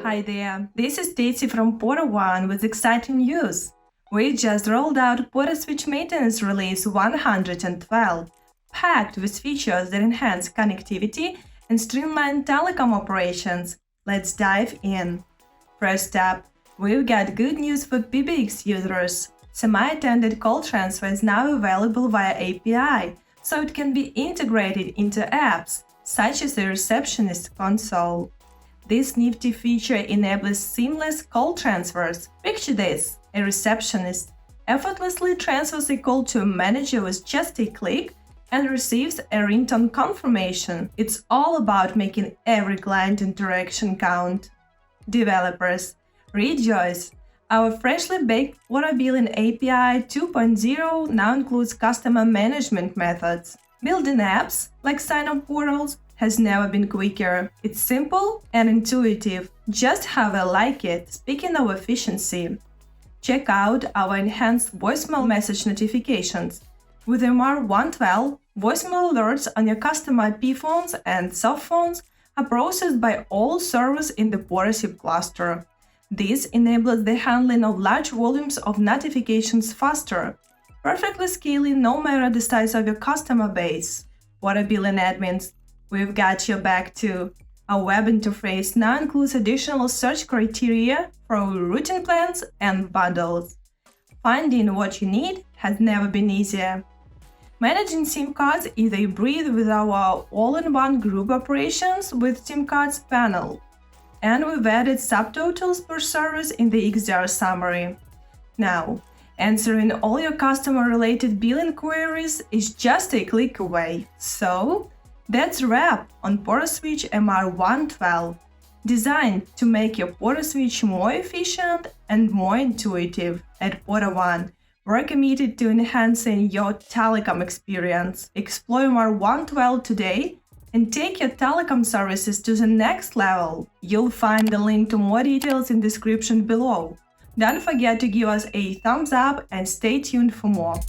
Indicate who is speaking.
Speaker 1: Hi there, this is Stacy from PortaOne with exciting news. We just rolled out PortaSwitch Maintenance Release 112, packed with features that enhance connectivity and streamline telecom operations. Let's dive in. First up, we've got good news for PBX users. Semi-attended call transfer is now available via API, so it can be integrated into apps, such as the receptionist console. This nifty feature enables seamless call transfers. Picture this: a receptionist effortlessly transfers a call to a manager with just a click and receives a ringtone confirmation. It's all about making every client interaction count. Developers, rejoice! Our freshly baked PortaBilling API 2.0 now includes customer management methods. Building apps, like sign-up portals, has never been quicker. It's simple and intuitive, just how I like it. Speaking of efficiency, check out our enhanced voicemail message notifications. With MR112, voicemail alerts on your customer IP phones and soft phones are processed by all servers in the PortaSwitch cluster. This enables the handling of large volumes of notifications faster, perfectly scaling no matter the size of your customer base. PortaBilling admins, we've got your back too. Our web interface now includes additional search criteria for routing plans and bundles. Finding what you need has never been easier. Managing SIM cards is a breeze with our all-in-one group operations with SIM cards panel. And we've added subtotals per service in the XDR summary. Now, answering all your customer-related billing queries is just a click away. So, that's a wrap on PortaSwitch MR112, designed to make your PortaSwitch more efficient and more intuitive. At PortaOne, we're committed to enhancing your telecom experience. Explore MR112 today and take your telecom services to the next level. You'll find the link to more details in the description below. Don't forget to give us a thumbs up and stay tuned for more.